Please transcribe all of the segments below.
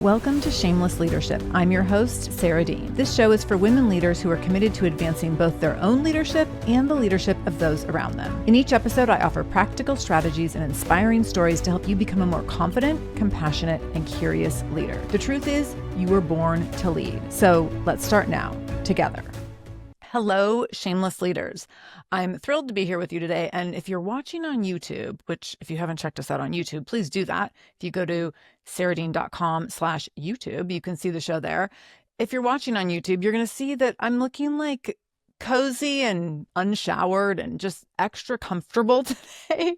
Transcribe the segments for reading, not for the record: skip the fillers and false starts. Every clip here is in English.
Welcome to Shameless Leadership. I'm your host, Sarah Dean. This show is for women leaders who are committed to advancing both their own leadership and the leadership of those around them. In each episode, I offer practical strategies and inspiring stories to help you become a more confident, compassionate, and curious leader. The truth is, you were born to lead. So let's start now, together. Hello, Shameless Leaders. I'm thrilled to be here with you today. And if you're watching on YouTube, which if you haven't checked us out on YouTube, please do that. If you go to sarahdean.com/YouTube, you can see the show there. If you're watching on YouTube, you're going to see that I'm looking like cozy and unshowered and just extra comfortable today.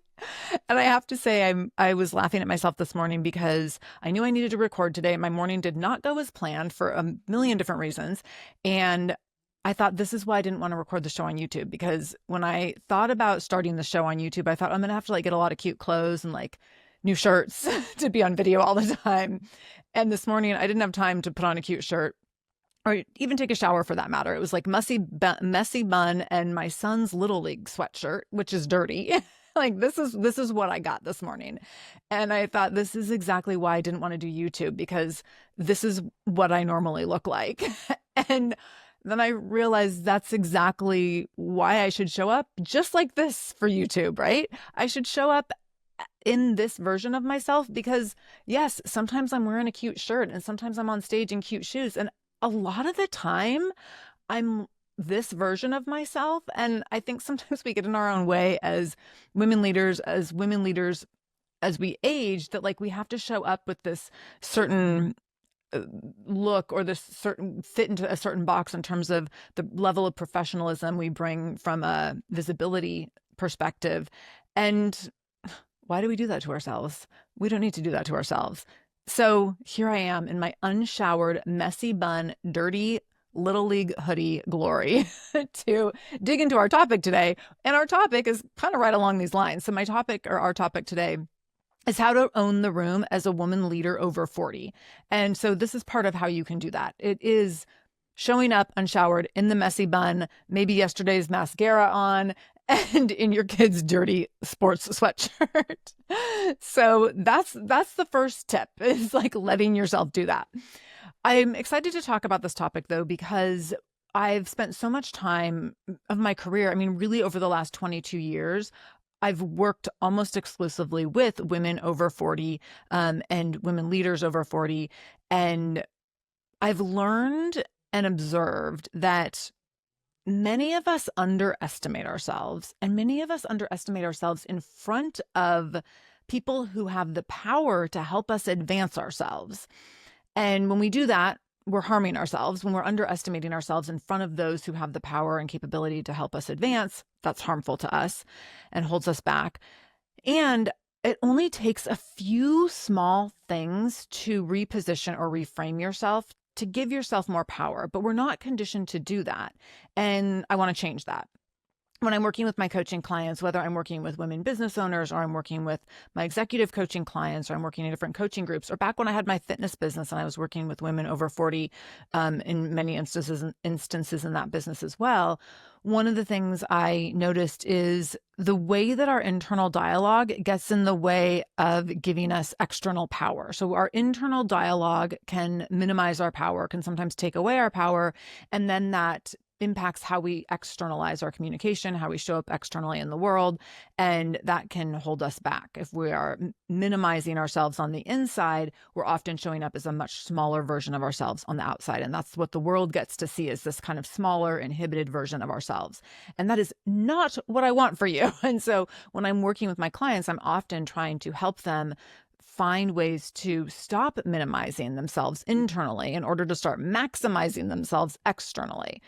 And I have to say, I was laughing at myself this morning because I knew I needed to record today. My morning did not go as planned for a million different reasons. And I thought this is why I didn't want to record the show on YouTube, because when I thought about starting the show on YouTube, I thought I'm going to have to get a lot of cute clothes and new shirts to be on video all the time. And this morning I didn't have time to put on a cute shirt or even take a shower for that matter. It was messy bun and my son's Little League sweatshirt, which is dirty. This is what I got this morning. And I thought this is exactly why I didn't want to do YouTube, because this is what I normally look like. And then I realized that's exactly why I should show up just like this for YouTube, right? I should show up in this version of myself because, yes, sometimes I'm wearing a cute shirt and sometimes I'm on stage in cute shoes. And a lot of the time, I'm this version of myself. And I think sometimes we get in our own way as women leaders, as we age, that we have to show up with this certain look or this certain fit into a certain box in terms of the level of professionalism we bring from a visibility perspective. And why do we do that to ourselves? We don't need to do that to ourselves. So here I am in my unshowered, messy bun, dirty Little League hoodie glory to dig into our topic today. And our topic is kind of right along these lines. So our topic today is how to own the room as a woman leader over 40. And so this is part of how you can do that. It is showing up unshowered in the messy bun, maybe yesterday's mascara on, and in your kid's dirty sports sweatshirt. So that's the first tip, is letting yourself do that. I'm excited to talk about this topic though, because I've spent so much time of my career, really over the last 22 years, I've worked almost exclusively with women over 40 and women leaders over 40. And I've learned and observed that many of us underestimate ourselves, and many of us underestimate ourselves in front of people who have the power to help us advance ourselves. And when we do that, we're harming ourselves. When we're underestimating ourselves in front of those who have the power and capability to help us advance, that's harmful to us and holds us back. And it only takes a few small things to reposition or reframe yourself to give yourself more power, but we're not conditioned to do that. And I want to change that. When I'm working with my coaching clients, whether I'm working with women business owners or I'm working with my executive coaching clients or I'm working in different coaching groups, or back when I had my fitness business and I was working with women over 40 in many instances in that business as well, one of the things I noticed is the way that our internal dialogue gets in the way of giving us external power. So our internal dialogue can minimize our power, can sometimes take away our power, and then that impacts how we externalize our communication, how we show up externally in the world, and that can hold us back. If we are minimizing ourselves on the inside, we're often showing up as a much smaller version of ourselves on the outside, and that's what the world gets to see, is this kind of smaller, inhibited version of ourselves. And that is not what I want for you. And so when I'm working with my clients, I'm often trying to help them find ways to stop minimizing themselves internally in order to start maximizing themselves externally.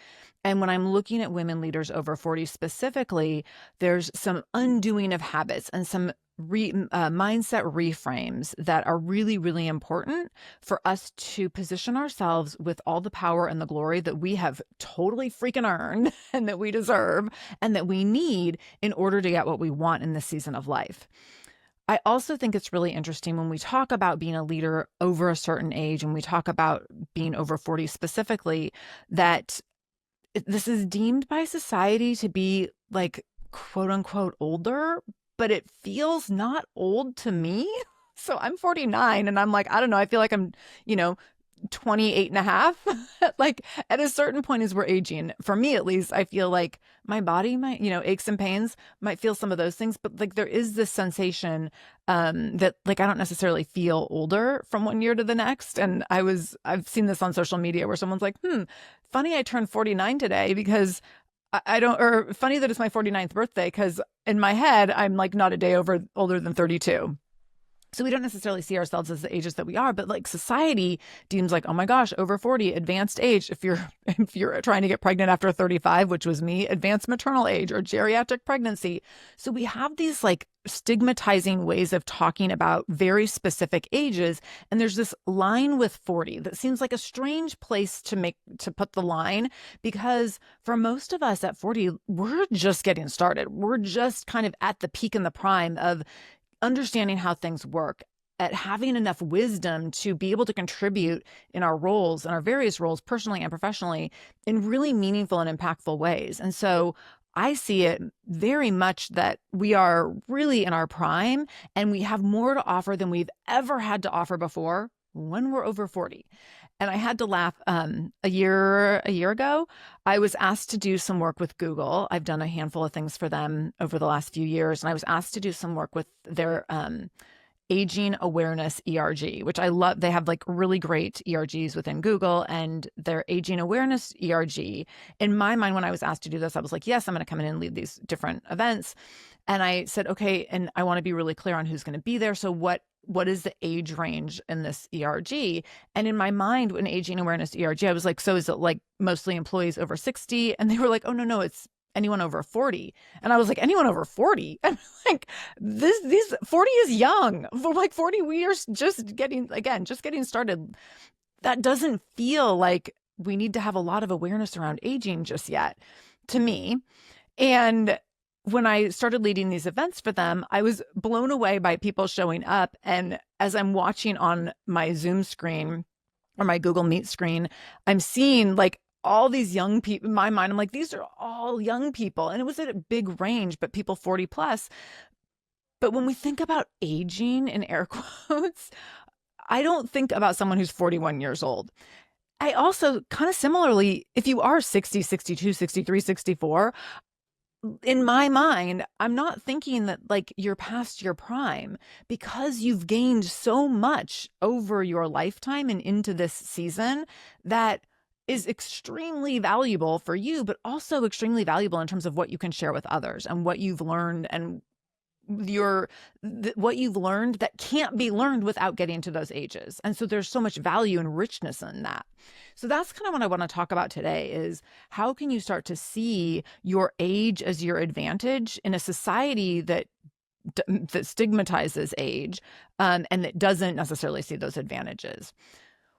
And when I'm looking at women leaders over 40 specifically, there's some undoing of habits and some mindset reframes that are really, really important for us to position ourselves with all the power and the glory that we have totally freaking earned and that we deserve and that we need in order to get what we want in this season of life. I also think it's really interesting when we talk about being a leader over a certain age and we talk about being over 40 specifically, that this is deemed by society to be quote unquote older, but it feels not old to me. So I'm 49 and I'm like, I don't know, I feel like I'm, you know, 28 and a half. Like at a certain point as we're aging, for me at least, I feel like my body might, aches and pains might feel some of those things, but like there is this sensation that like I don't necessarily feel older from one year to the next. And I've seen this on social media where someone's like, funny I turned 49 today because I don't, or funny that it's my 49th birthday because in my head, I'm like not a day older than 32. So we don't necessarily see ourselves as the ages that we are, but like society deems like, oh my gosh, over 40, advanced age. If you're trying to get pregnant after 35, which was me, advanced maternal age or geriatric pregnancy. So we have these like stigmatizing ways of talking about very specific ages. And there's this line with 40 that seems like a strange place to put the line, because for most of us at 40, we're just getting started. We're just kind of at the peak and the prime of understanding how things work, at having enough wisdom to be able to contribute in our roles, in our various roles, personally and professionally, in really meaningful and impactful ways. And so I see it very much that we are really in our prime and we have more to offer than we've ever had to offer before when we're over 40. And I had to laugh. A year ago, I was asked to do some work with Google. I've done a handful of things for them over the last few years, and I was asked to do some work with their aging awareness ERG, which I love. They have like really great ERGs within Google, and their aging awareness ERG. In my mind, when I was asked to do this, I was like, yes, I'm going to come in and lead these different events. And I said, okay, and I want to be really clear on who's going to be there. So what is the age range in this ERG? And in my mind, when aging awareness ERG, I was like, so is it like mostly employees over 60? And they were like, oh, no, it's anyone over 40. And I was like, anyone over 40? And like, these 40 is young. For like 40, we are just getting started. That doesn't feel like we need to have a lot of awareness around aging just yet, to me. And when I started leading these events for them, I was blown away by people showing up. And as I'm watching on my Zoom screen or my Google Meet screen, I'm seeing like all these young people. In my mind, I'm like, these are all young people. And it was at a big range, but people 40 plus. But when we think about aging in air quotes, I don't think about someone who's 41 years old. I also kind of similarly, if you are 60, 62, 63, 64, in my mind, I'm not thinking that like you're past your prime, because you've gained so much over your lifetime and into this season that is extremely valuable for you, but also extremely valuable in terms of what you can share with others and what you've learned and what you've learned that can't be learned without getting to those ages. And so there's so much value and richness in that. So that's kind of what I want to talk about today, is how can you start to see your age as your advantage in a society that stigmatizes age and that doesn't necessarily see those advantages.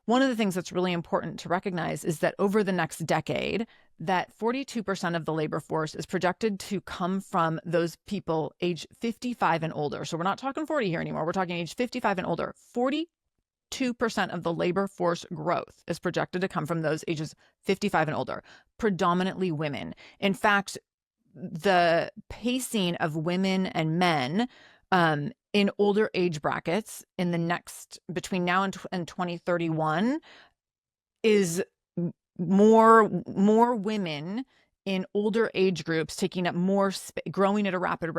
One of the things that's really important to recognize is that over the next decade, that 42% of the labor force is projected to come from those people age 55 and older. So we're not talking 40 here anymore. We're talking age 55 and older. 42% of the labor force growth is projected to come from those ages 55 and older, predominantly women. In fact, the pacing of women and men in older age brackets in the next, between now and 2031, is more women in older age groups taking up more growing at a rapid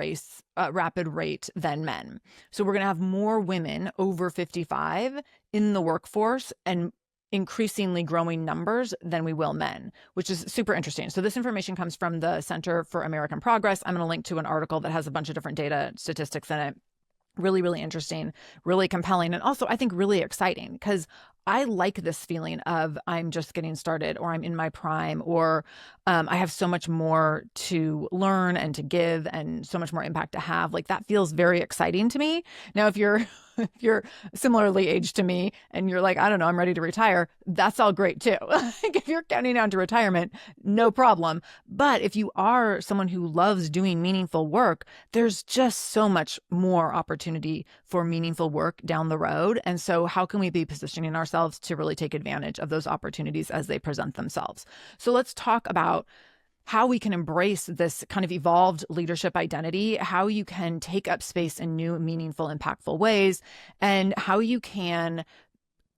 rate than men. So we're going to have more women over 55 in the workforce and increasingly growing numbers than we will men, which is super interesting. So this information comes from the Center for American Progress. I'm going to link to an article that has a bunch of different data statistics in it. Really, really interesting, really compelling, and also I think really exciting, because I like this feeling of I'm just getting started, or I'm in my prime, or I have so much more to learn and to give and so much more impact to have. Like that feels very exciting to me. Now, if you're similarly aged to me and you're like, I don't know, I'm ready to retire, that's all great too. Like if you're counting down to retirement, no problem. But if you are someone who loves doing meaningful work, there's just so much more opportunity for meaningful work down the road. And so how can we be positioning ourselves to really take advantage of those opportunities as they present themselves? So let's talk about how we can embrace this kind of evolved leadership identity, how you can take up space in new, meaningful, impactful ways, and how you can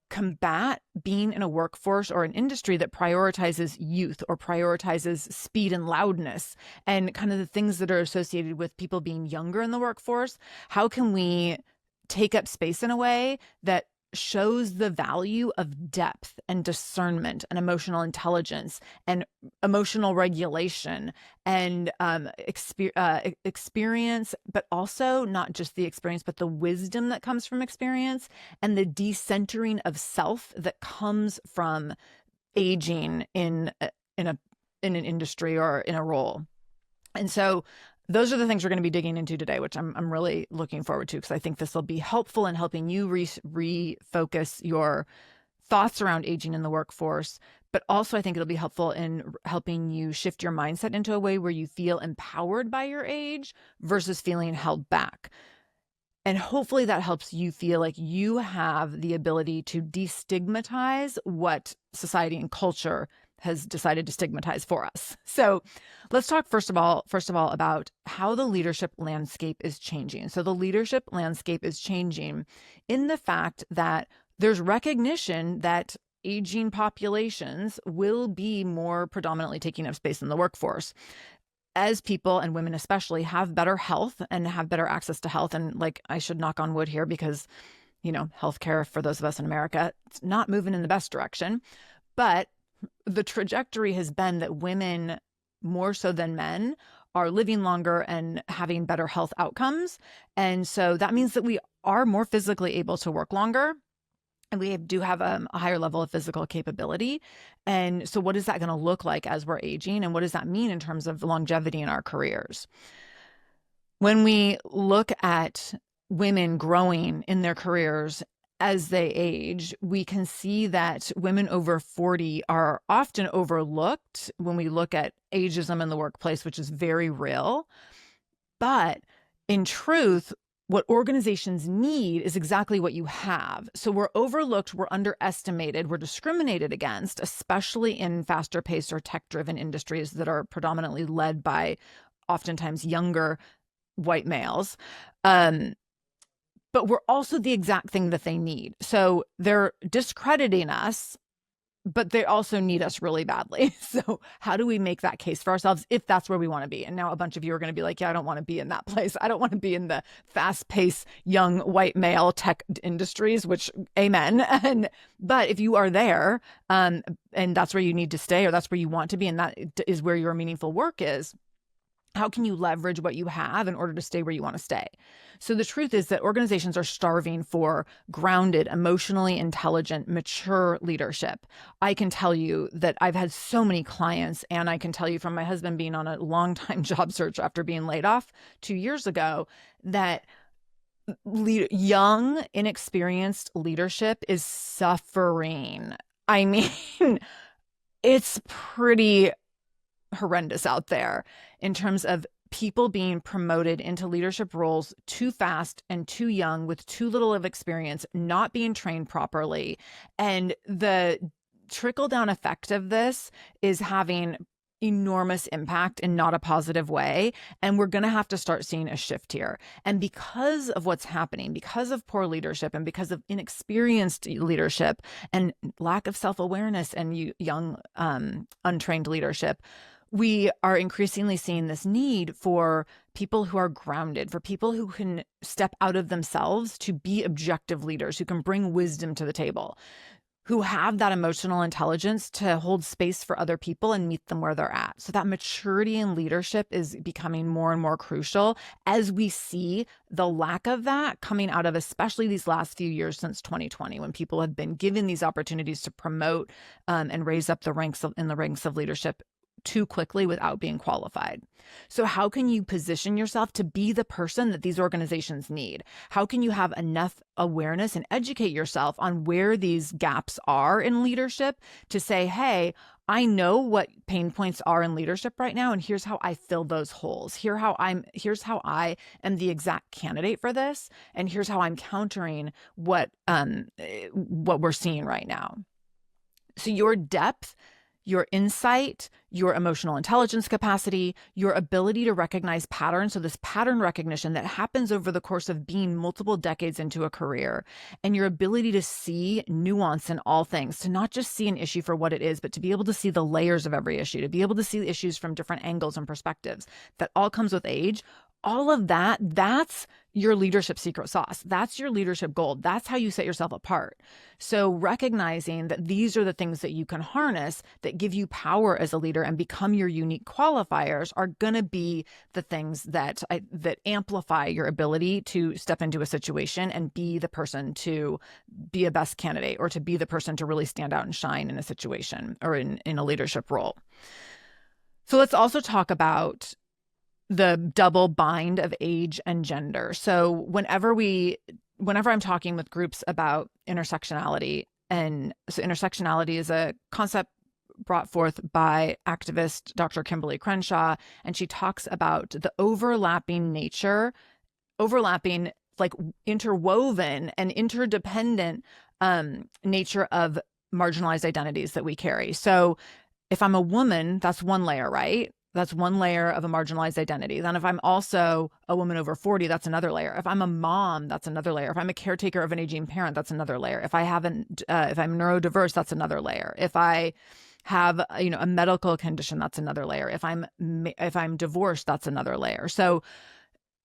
combat being in a workforce or an industry that prioritizes youth or prioritizes speed and loudness and kind of the things that are associated with people being younger in the workforce. How can we take up space in a way that shows the value of depth and discernment and emotional intelligence and emotional regulation and experience, but also not just the experience, but the wisdom that comes from experience and the decentering of self that comes from aging in an industry or in a role. And so those are the things we're going to be digging into today, which I'm really looking forward to, because I think this will be helpful in helping you refocus your thoughts around aging in the workforce. But also, I think it'll be helpful in helping you shift your mindset into a way where you feel empowered by your age versus feeling held back. And hopefully that helps you feel like you have the ability to destigmatize what society and culture has decided to stigmatize for us. So let's talk first of all about how the leadership landscape is changing. So the leadership landscape is changing in the fact that there's recognition that aging populations will be more predominantly taking up space in the workforce as people, and women especially, have better health and have better access to health. And like, I should knock on wood here because, healthcare for those of us in America, it's not moving in the best direction. But the trajectory has been that women, more so than men, are living longer and having better health outcomes. And so that means that we are more physically able to work longer. And we do have a higher level of physical capability. And so what is that going to look like as we're aging? And what does that mean in terms of longevity in our careers? When we look at women growing in their careers as they age, we can see that women over 40 are often overlooked when we look at ageism in the workplace, which is very real. But in truth, what organizations need is exactly what you have. So we're overlooked, we're underestimated, we're discriminated against, especially in faster paced or tech-driven industries that are predominantly led by oftentimes younger white males. But we're also the exact thing that they need. So they're discrediting us, but they also need us really badly. So how do we make that case for ourselves if that's where we want to be? And now a bunch of you are going to be like, yeah, I don't want to be in that place. I don't want to be in the fast-paced, young, white male tech industries, which, amen. But if you are there, and that's where you need to stay, or that's where you want to be, and that is where your meaningful work is, how can you leverage what you have in order to stay where you want to stay? So the truth is that organizations are starving for grounded, emotionally intelligent, mature leadership. I can tell you that I've had so many clients, and I can tell you from my husband being on a long-time job search after being laid off 2 years ago, that young, inexperienced leadership is suffering. I mean, it's pretty horrendous out there in terms of people being promoted into leadership roles too fast and too young with too little of experience, not being trained properly. And the trickle-down effect of this is having enormous impact in not a positive way. And we're going to have to start seeing a shift here. And because of what's happening, because of poor leadership and because of inexperienced leadership and lack of self-awareness and young, untrained leadership, we are increasingly seeing this need for people who are grounded, for people who can step out of themselves to be objective leaders, who can bring wisdom to the table, who have that emotional intelligence to hold space for other people and meet them where they're at. So that maturity in leadership is becoming more and more crucial as we see the lack of that coming out of especially these last few years since 2020, when people have been given these opportunities to promote and raise up the ranks in the ranks of leadership too quickly without being qualified. So how can you position yourself to be the person that these organizations need? How can you have enough awareness and educate yourself on where these gaps are in leadership to say, hey, I know what pain points are in leadership right now, and here's how I fill those holes. Here's how I am the exact candidate for this, and here's how I'm countering what we're seeing right now. So your depth your insight, your emotional intelligence capacity, your ability to recognize patterns. So this pattern recognition that happens over the course of being multiple decades into a career, and your ability to see nuance in all things, to not just see an issue for what it is, but to be able to see the layers of every issue, to be able to see issues from different angles and perspectives. That all comes with age. All of that, that's your leadership secret sauce. That's your leadership gold. That's how you set yourself apart. So recognizing that these are the things that you can harness that give you power as a leader and become your unique qualifiers are going to be the things that amplify your ability to step into a situation and be the person to be a best candidate, or to be the person to really stand out and shine in a situation or in a leadership role. So let's also talk about the double bind of age and gender. So whenever I'm talking with groups about intersectionality, and so intersectionality is a concept brought forth by activist Dr. Kimberly Crenshaw, and she talks about the overlapping, like interwoven and interdependent nature of marginalized identities that we carry. So if I'm a woman, that's one layer, right? That's one layer of a marginalized identity. Then if I'm also a woman over 40, that's another layer. If I'm a mom, that's another layer. If I'm a caretaker of an aging parent, that's another layer. If I'm neurodiverse, that's another layer. If I have, a medical condition, that's another layer. If I'm divorced, that's another layer. So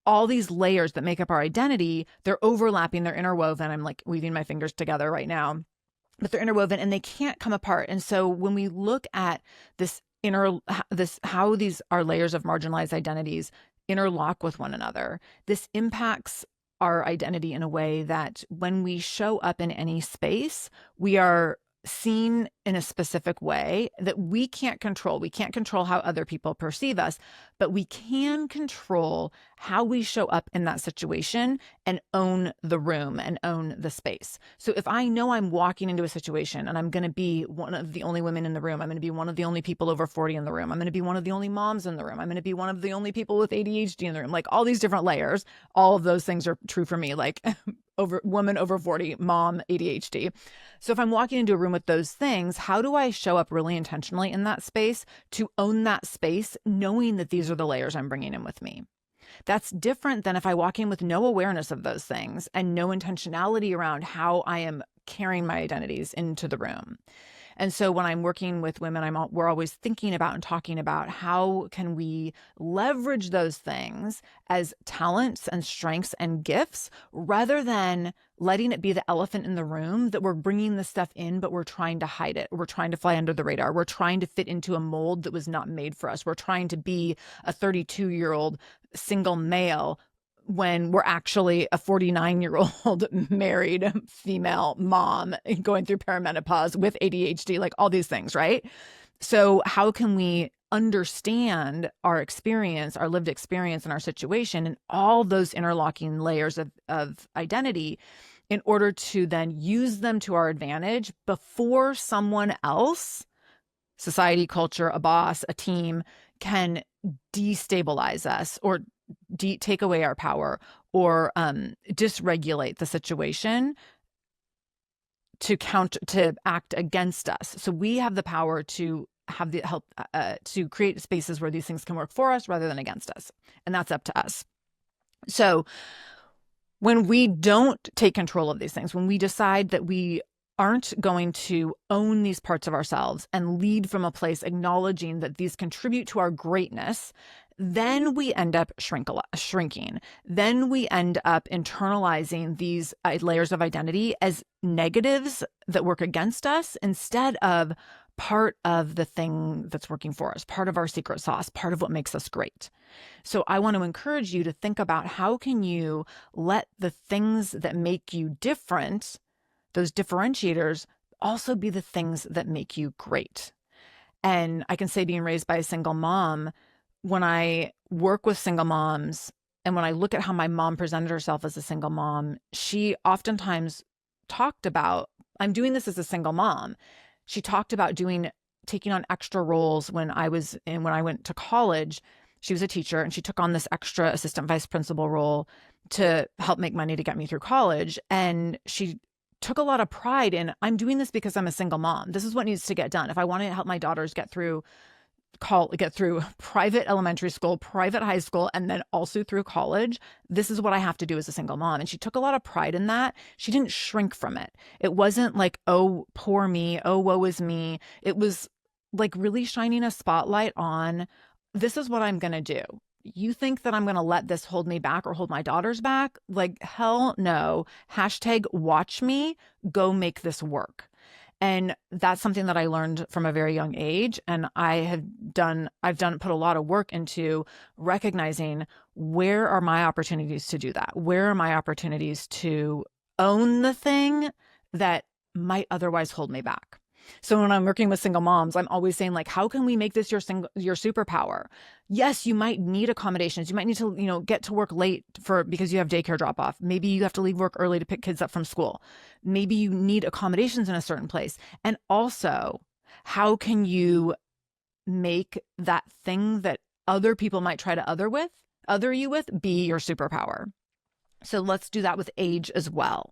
all these layers that make up our identity, they're overlapping, they're interwoven. I'm like weaving my fingers together right now, but they're interwoven and they can't come apart. And so when we look at how these are layers of marginalized identities interlock with one another, this impacts our identity in a way that when we show up in any space, we are seen in a specific way that we can't control. We can't control how other people perceive us, but we can control how we show up in that situation and own the room and own the space. So if I know I'm walking into a situation and I'm going to be one of the only women in the room, I'm going to be one of the only people over 40 in the room, I'm going to be one of the only moms in the room, I'm going to be one of the only people with ADHD in the room, like all these different layers, all of those things are true for me, like woman over 40, mom, ADHD. So if I'm walking into a room with those things, how do I show up really intentionally in that space to own that space, knowing that these are the layers I'm bringing in with me? That's different than if I walk in with no awareness of those things and no intentionality around how I am carrying my identities into the room. And so when I'm working with women, we're always thinking about and talking about how can we leverage those things as talents and strengths and gifts, rather than letting it be the elephant in the room that we're bringing this stuff in, but we're trying to hide it. We're trying to fly under the radar. We're trying to fit into a mold that was not made for us. We're trying to be a 32-year-old single male when we're actually a 49-year-old married female mom going through perimenopause with ADHD, like all these things, right? So how can we understand our experience, our lived experience and our situation, and all those interlocking layers of identity in order to then use them to our advantage before someone else, society, culture, a boss, a team, can destabilize us or take away our power or dysregulate the situation to act against us. So we have the power to have the help to create spaces where these things can work for us rather than against us. And that's up to us. So when we don't take control of these things, when we decide that we aren't going to own these parts of ourselves and lead from a place acknowledging that these contribute to our greatness, then we end up shrinking. Then we end up internalizing these layers of identity as negatives that work against us instead of part of the thing that's working for us, part of our secret sauce, part of what makes us great. So I want to encourage you to think about how can you let the things that make you different, those differentiators, also be the things that make you great. And I can say, being raised by a single mom, when I work with single moms and when I look at how my mom presented herself as a single mom, she oftentimes talked about, I'm doing this as a single mom. She talked about taking on extra roles when I went to college. She was a teacher and she took on this extra assistant vice principal role to help make money to get me through college. And she took a lot of pride in, I'm doing this because I'm a single mom. This is what needs to get done. If I want to help my daughters get through private elementary school, private high school, and then also through college, this is what I have to do as a single mom. And she took a lot of pride in that. She didn't shrink from it. It wasn't like, oh, poor me, oh, woe is me. It was like really shining a spotlight on, this is what I'm going to do. You think that I'm going to let this hold me back or hold my daughters back? Like, hell no. Hashtag watch me, go make this work. And that's something that I learned from a very young age. And I've put a lot of work into recognizing, where are my opportunities to do that? Where are my opportunities to own the thing that might otherwise hold me back? So when I'm working with single moms, I'm always saying, like, how can we make this your superpower? Yes, you might need accommodations. You might need to, get to work late because you have daycare drop off. Maybe you have to leave work early to pick kids up from school. Maybe you need accommodations in a certain place. And also, how can you make that thing that other people might try to other you with be your superpower? So let's do that with age as well.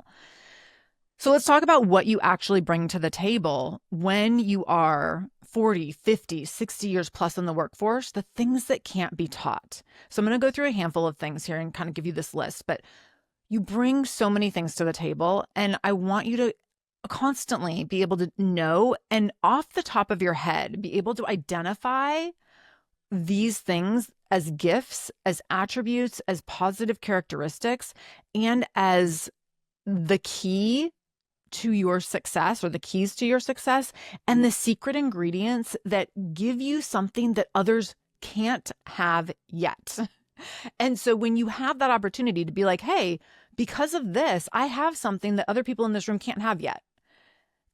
So let's talk about what you actually bring to the table when you are 40, 50, 60 years plus in the workforce, the things that can't be taught. So I'm going to go through a handful of things here and kind of give you this list, but you bring so many things to the table, and I want you to constantly be able to know, and off the top of your head, be able to identify these things as gifts, as attributes, as positive characteristics, and as the key to your success, or the keys to your success, and the secret ingredients that give you something that others can't have yet. And so when you have that opportunity to be like, hey, because of this, I have something that other people in this room can't have yet.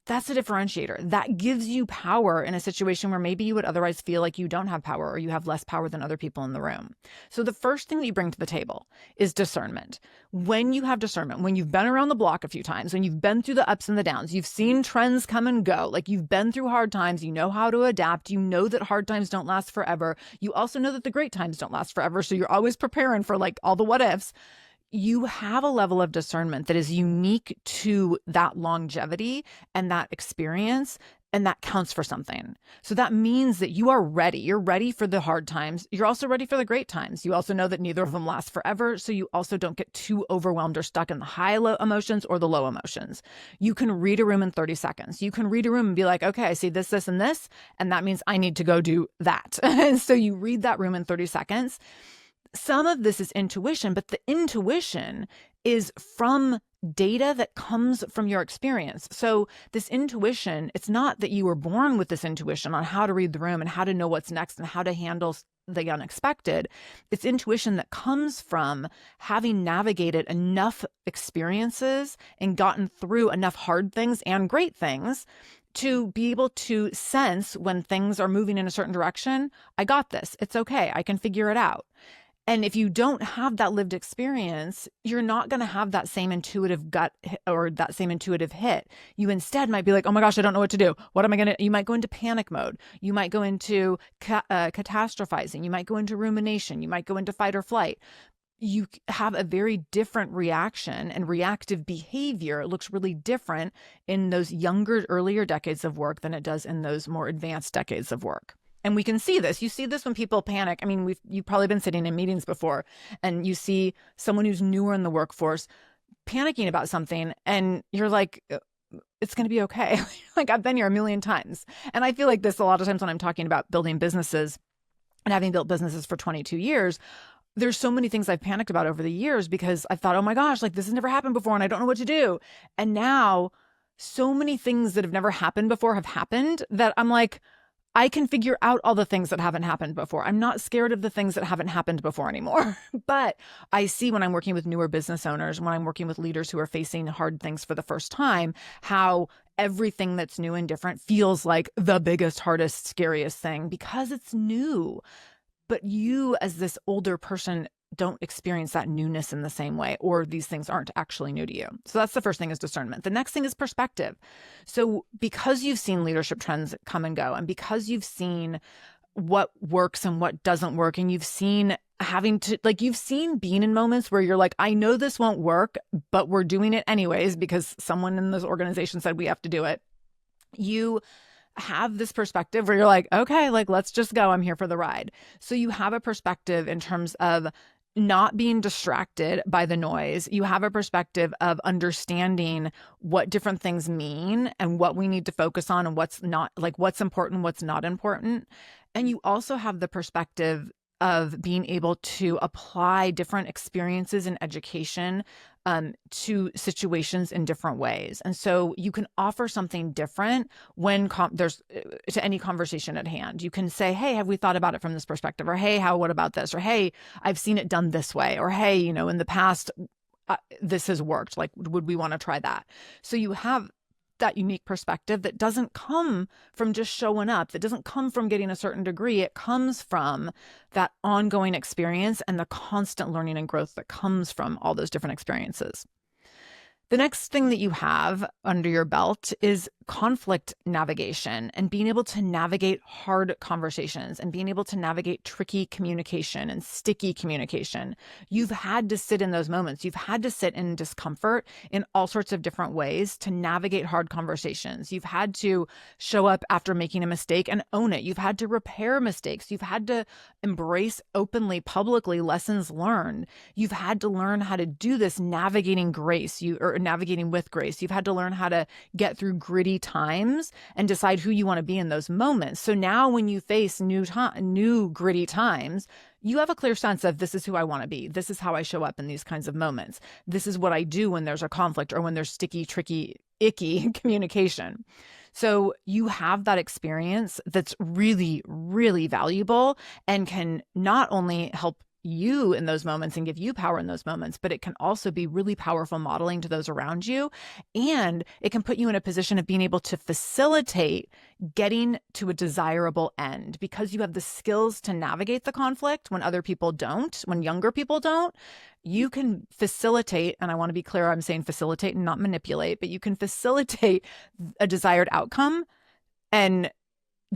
That's a differentiator. That gives you power in a situation where maybe you would otherwise feel like you don't have power, or you have less power than other people in the room. So the first thing that you bring to the table is discernment. When you have discernment, when you've been around the block a few times, when you've been through the ups and the downs, you've seen trends come and go, like you've been through hard times, you know how to adapt, you know that hard times don't last forever. You also know that the great times don't last forever. So you're always preparing for like all the what ifs. You have a level of discernment that is unique to that longevity and that experience, and that counts for something. So that means that you are ready. You're ready for the hard times. You're also ready for the great times. You also know that neither of them last forever, so you also don't get too overwhelmed or stuck in the high-low emotions or the low emotions. You can read a room in 30 seconds. You can read a room and be like, okay, I see this, this, and this, and that means I need to go do that. And so you read that room in 30 seconds. Some of this is intuition, but the intuition is from data that comes from your experience. So this intuition, it's not that you were born with this intuition on how to read the room and how to know what's next and how to handle the unexpected. It's intuition that comes from having navigated enough experiences and gotten through enough hard things and great things to be able to sense when things are moving in a certain direction. I got this. It's okay. I can figure it out. And if you don't have that lived experience, you're not going to have that same intuitive gut or that same intuitive hit. You instead might be like, oh my gosh, I don't know what to do. What am I going to, you might go into panic mode. You might go into catastrophizing. You might go into rumination. You might go into fight or flight. You have a very different reaction, and reactive behavior looks really different in those younger, earlier decades of work than it does in those more advanced decades of work. And we can see this. You see this when people panic. I mean, you've probably been sitting in meetings before, and you see someone who's newer in the workforce panicking about something, and you're like, it's going to be okay. Like, I've been here a million times. And I feel like this a lot of times when I'm talking about building businesses and having built businesses for 22 years, there's so many things I've panicked about over the years because I thought, oh my gosh, like this has never happened before and I don't know what to do. And now so many things that have never happened before have happened that I'm like, I can figure out all the things that haven't happened before. I'm not scared of the things that haven't happened before anymore. But I see when I'm working with newer business owners, when I'm working with leaders who are facing hard things for the first time, how everything that's new and different feels like the biggest, hardest, scariest thing because it's new. But you, as this older person, don't experience that newness in the same way, or these things aren't actually new to you. So that's the first thing, is discernment. The next thing is perspective. So because you've seen leadership trends come and go, and because you've seen what works and what doesn't work. And you've seen being in moments where you're like, I know this won't work, but we're doing it anyways because someone in this organization said we have to do it. You have this perspective where you're like, okay, like, let's just go. I'm here for the ride. So you have a perspective in terms of not being distracted by the noise. You have a perspective of understanding what different things mean and what we need to focus on and what's not, like what's important, what's not important. And you also have the perspective of being able to apply different experiences in education to situations in different ways. And so you can offer something different when there's to any conversation at hand. You can say, hey, have we thought about it from this perspective? Or, hey, what about this? Or, hey, I've seen it done this way. Or, hey, in the past, this has worked. Like, would we want to try that? So you have that unique perspective that doesn't come from just showing up, that doesn't come from getting a certain degree. It comes from that ongoing experience and the constant learning and growth that comes from all those different experiences. The next thing that you have under your belt is conflict navigation and being able to navigate hard conversations and being able to navigate tricky communication and sticky communication. You've had to sit in those moments. You've had to sit in discomfort in all sorts of different ways to navigate hard conversations. You've had to show up after making a mistake and own it. You've had to repair mistakes. You've had to embrace openly, publicly lessons learned. You've had to learn how to do this navigating grace, navigating with grace. You've had to learn how to get through gritty times and decide who you want to be in those moments. So now when you face new gritty times, you have a clear sense of, this is who I want to be. This is how I show up in these kinds of moments. This is what I do when there's a conflict or when there's sticky, tricky, icky communication. So you have that experience that's really, really valuable and can not only help you in those moments and give you power in those moments, but it can also be really powerful modeling to those around you. And it can put you in a position of being able to facilitate getting to a desirable end because you have the skills to navigate the conflict when other people don't, when younger people don't. You can facilitate, and I want to be clear, I'm saying facilitate and not manipulate, but you can facilitate a desired outcome and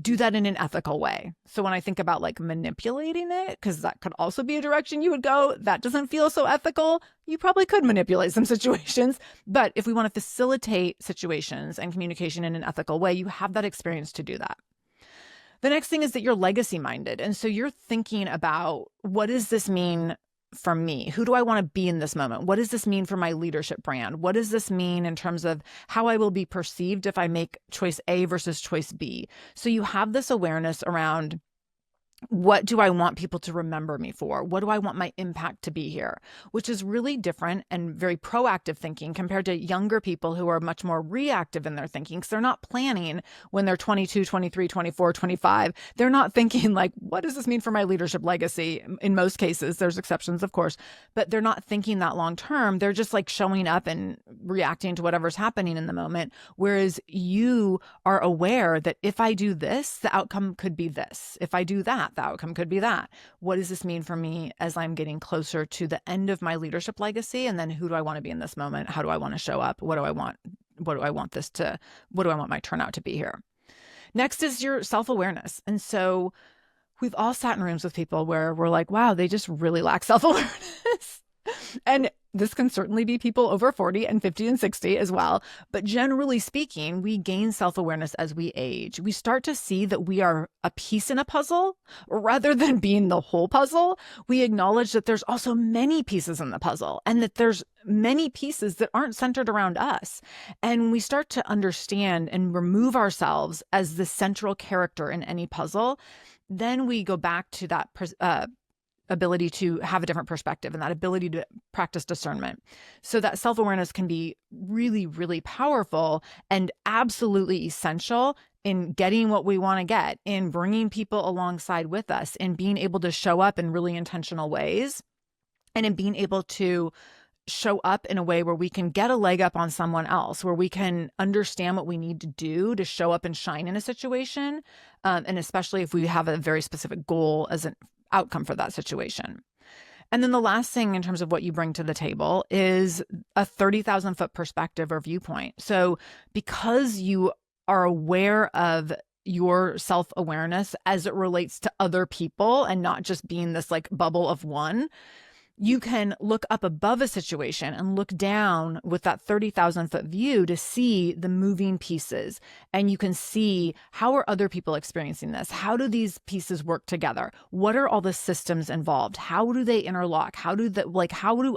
do that in an ethical way. So when I think about like manipulating it, because that could also be a direction you would go, that doesn't feel so ethical. You probably could manipulate some situations. But if we want to facilitate situations and communication in an ethical way, you have that experience to do that. The next thing is that you're legacy minded. And so you're thinking about, what does this mean for me? Who do I want to be in this moment? What does this mean for my leadership brand? What does this mean in terms of how I will be perceived if I make choice A versus choice B? So you have this awareness around, what do I want people to remember me for? What do I want my impact to be here? Which is really different and very proactive thinking compared to younger people who are much more reactive in their thinking, because they're not planning when they're 22, 23, 24, 25. They're not thinking like, what does this mean for my leadership legacy? In most cases, there's exceptions, of course, but they're not thinking that long term. They're just like showing up and reacting to whatever's happening in the moment. Whereas you are aware that if I do this, the outcome could be this. If I do that, the outcome could be that. What does this mean for me as I'm getting closer to the end of my leadership legacy? And then who do I want to be in this moment? How do I want to show up? What do I want? What do I want my turnout to be here? Next is your self-awareness. And so we've all sat in rooms with people where we're like, wow, they just really lack self-awareness. And this can certainly be people over 40 and 50 and 60 as well. But generally speaking, we gain self-awareness as we age. We start to see that we are a piece in a puzzle rather than being the whole puzzle. We acknowledge that there's also many pieces in the puzzle and that there's many pieces that aren't centered around us. And we start to understand and remove ourselves as the central character in any puzzle. Then we go back to that ability to have a different perspective and that ability to practice discernment. So that self-awareness can be really, really powerful and absolutely essential in getting what we want to get, in bringing people alongside with us, in being able to show up in really intentional ways, and in being able to show up in a way where we can get a leg up on someone else, where we can understand what we need to do to show up and shine in a situation. And especially if we have a very specific goal as an outcome for that situation. And then the last thing in terms of what you bring to the table is a 30,000 foot perspective or viewpoint. So because you are aware of your self-awareness as it relates to other people and not just being this like bubble of one, you can look up above a situation and look down with that 30,000-foot view to see the moving pieces. And you can see, how are other people experiencing this? How do these pieces work together? What are all the systems involved? How do they interlock? How do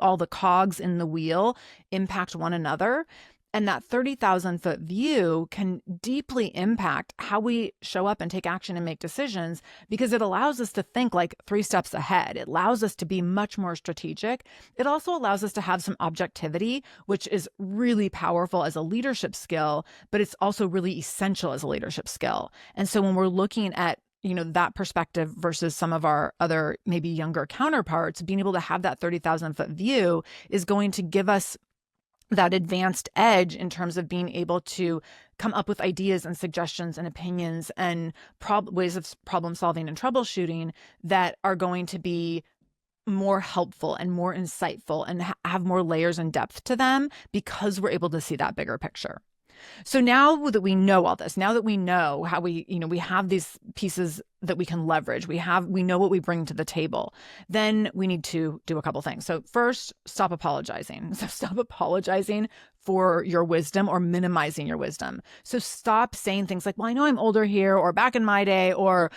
all the cogs in the wheel impact one another? And that 30,000-foot view can deeply impact how we show up and take action and make decisions, because it allows us to think like 3 steps ahead. It allows us to be much more strategic. It also allows us to have some objectivity, which is really powerful as a leadership skill, but it's also really essential as a leadership skill. And so when we're looking at that perspective versus some of our other maybe younger counterparts, being able to have that 30,000-foot view is going to give us that advanced edge in terms of being able to come up with ideas and suggestions and opinions and ways of problem solving and troubleshooting that are going to be more helpful and more insightful and have more layers and depth to them, because we're able to see that bigger picture. So now that we know all this, now that we know how we have these pieces that we can leverage, we know what we bring to the table, then we need to do a couple things. So first, stop apologizing. So stop apologizing for your wisdom or minimizing your wisdom. So stop saying things like, well, I know I'm older here, or back in my day, or,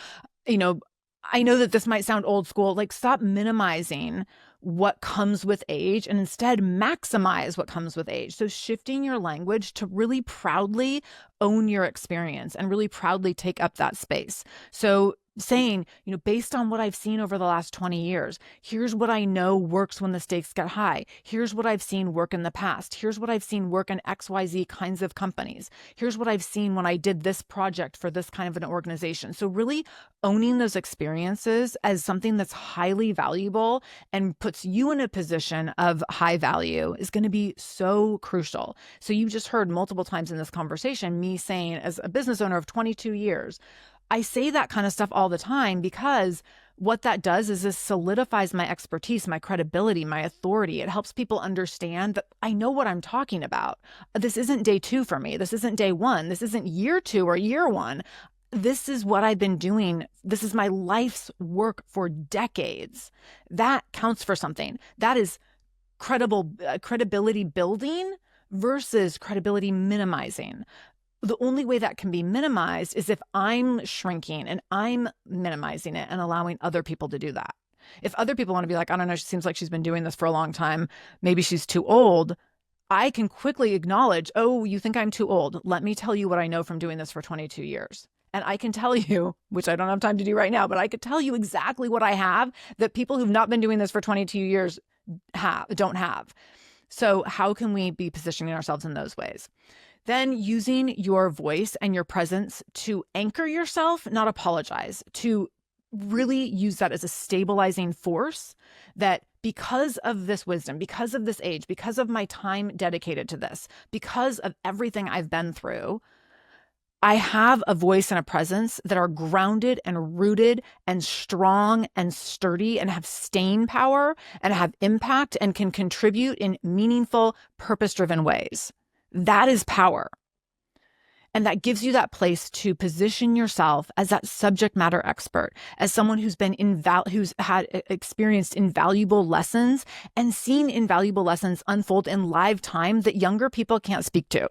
I know that this might sound old school. Like, stop minimizing what comes with age and instead maximize what comes with age. So shifting your language to really proudly own your experience and really proudly take up that space. So saying, based on what I've seen over the last 20 years, here's what I know works when the stakes get high. Here's what I've seen work in the past. Here's what I've seen work in XYZ kinds of companies. Here's what I've seen when I did this project for this kind of an organization. So really owning those experiences as something that's highly valuable and puts you in a position of high value is going to be so crucial. So you just heard multiple times in this conversation me saying, as a business owner of 22 years, I say that kind of stuff all the time, because what that does is this solidifies my expertise, my credibility, my authority. It helps people understand that I know what I'm talking about. This isn't day 2 for me. This isn't day 1. This isn't year 2 or year 1. This is what I've been doing. This is my life's work for decades. That counts for something. That is credibility building versus credibility minimizing. The only way that can be minimized is if I'm shrinking and I'm minimizing it and allowing other people to do that. If other people want to be like, I don't know, she seems like she's been doing this for a long time, maybe she's too old, I can quickly acknowledge, oh, you think I'm too old. Let me tell you what I know from doing this for 22 years. And I can tell you, which I don't have time to do right now, but I could tell you exactly what I have that people who've not been doing this for 22 years don't have. So how can we be positioning ourselves in those ways? Then using your voice and your presence to anchor yourself, not apologize, to really use that as a stabilizing force, that because of this wisdom, because of this age, because of my time dedicated to this, because of everything I've been through, I have a voice and a presence that are grounded and rooted and strong and sturdy and have staying power and have impact and can contribute in meaningful, purpose-driven ways. That is power. And that gives you that place to position yourself as that subject matter expert, as someone who's had experienced invaluable lessons and seen invaluable lessons unfold in live time that younger people can't speak to.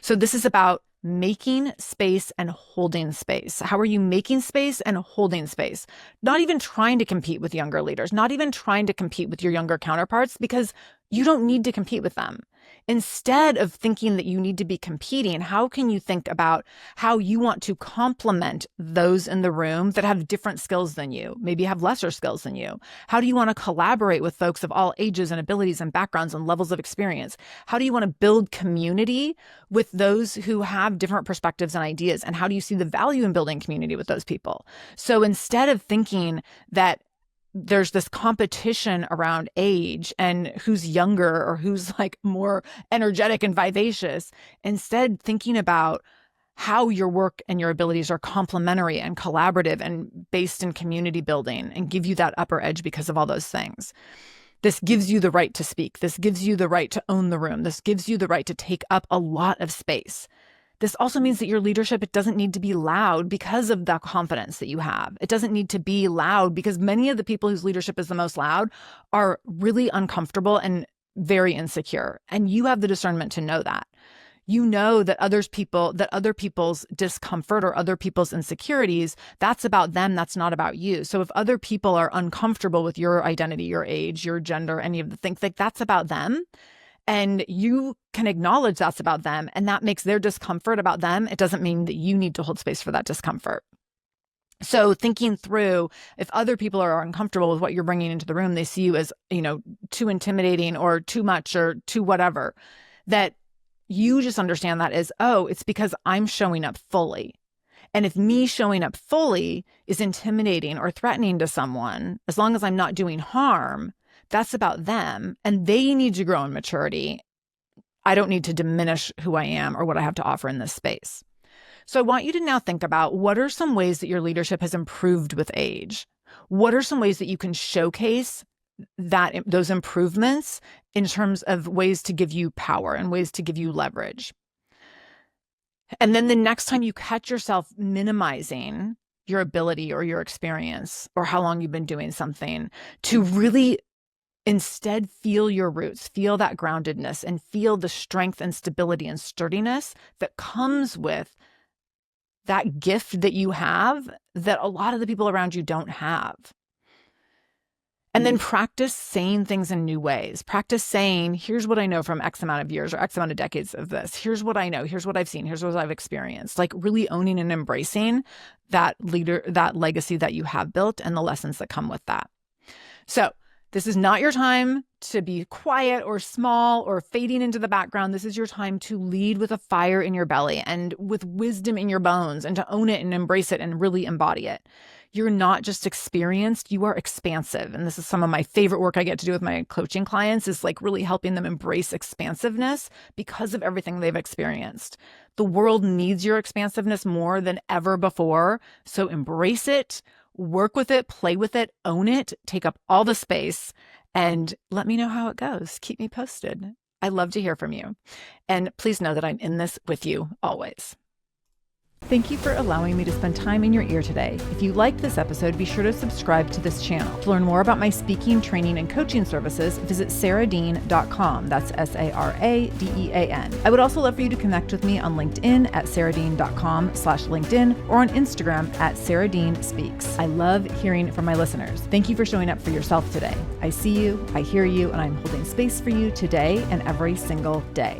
So this is about making space and holding space. How are you making space and holding space? Not even trying to compete with younger leaders, not even trying to compete with your younger counterparts, because you don't need to compete with them. Instead of thinking that you need to be competing, how can you think about how you want to complement those in the room that have different skills than you, maybe have lesser skills than you? How do you want to collaborate with folks of all ages and abilities and backgrounds and levels of experience? How do you want to build community with those who have different perspectives and ideas? And how do you see the value in building community with those people? So instead of thinking that there's this competition around age and who's younger or who's like more energetic and vivacious, instead thinking about how your work and your abilities are complementary and collaborative and based in community building and give you that upper edge because of all those things. This gives you the right to speak. This gives you the right to own the room. This gives you the right to take up a lot of space, This also means that your leadership, it doesn't need to be loud because of the confidence that you have. It doesn't need to be loud because many of the people whose leadership is the most loud are really uncomfortable and very insecure. And you have the discernment to know that. You know that other people's discomfort or other people's insecurities, that's about them. That's not about you. So if other people are uncomfortable with your identity, your age, your gender, any of the things, like that's about them. And you can acknowledge that's about them, and that makes their discomfort about them. It doesn't mean that you need to hold space for that discomfort. So thinking through, if other people are uncomfortable with what you're bringing into the room, they see you as, too intimidating or too much or too whatever, that you just understand that as, oh, it's because I'm showing up fully. And if me showing up fully is intimidating or threatening to someone, as long as I'm not doing harm, that's about them, and they need to grow in maturity. I don't need to diminish who I am or what I have to offer in this space. So I want you to now think about, what are some ways that your leadership has improved with age? What are some ways that you can showcase those improvements in terms of ways to give you power and ways to give you leverage? And then the next time you catch yourself minimizing your ability or your experience or how long you've been doing something, to really instead feel your roots, feel that groundedness, and feel the strength and stability and sturdiness that comes with that gift that you have that a lot of the people around you don't have. And then practice saying things in new ways. Practice saying, here's what I know from X amount of years or X amount of decades of this. Here's what I know. Here's what I've seen. Here's what I've experienced. Like really owning and embracing that legacy that you have built and the lessons that come with that. So this is not your time to be quiet or small or fading into the background. This is your time to lead with a fire in your belly and with wisdom in your bones, and to own it and embrace it and really embody it. You're not just experienced, you are expansive. And this is some of my favorite work I get to do with my coaching clients, is like really helping them embrace expansiveness because of everything they've experienced. The world needs your expansiveness more than ever before. So embrace it, work with it, play with it, own it, take up all the space, and let me know how it goes. Keep me posted. I love to hear from you. And please know that I'm in this with you always. Thank you for allowing me to spend time in your ear today. If you liked this episode, be sure to subscribe to this channel. To learn more about my speaking, training, and coaching services, visit sarahdean.com. That's SARADEAN. I would also love for you to connect with me on LinkedIn at sarahdean.com/LinkedIn or on Instagram at sarahdeanspeaks. I love hearing from my listeners. Thank you for showing up for yourself today. I see you, I hear you, and I'm holding space for you today and every single day.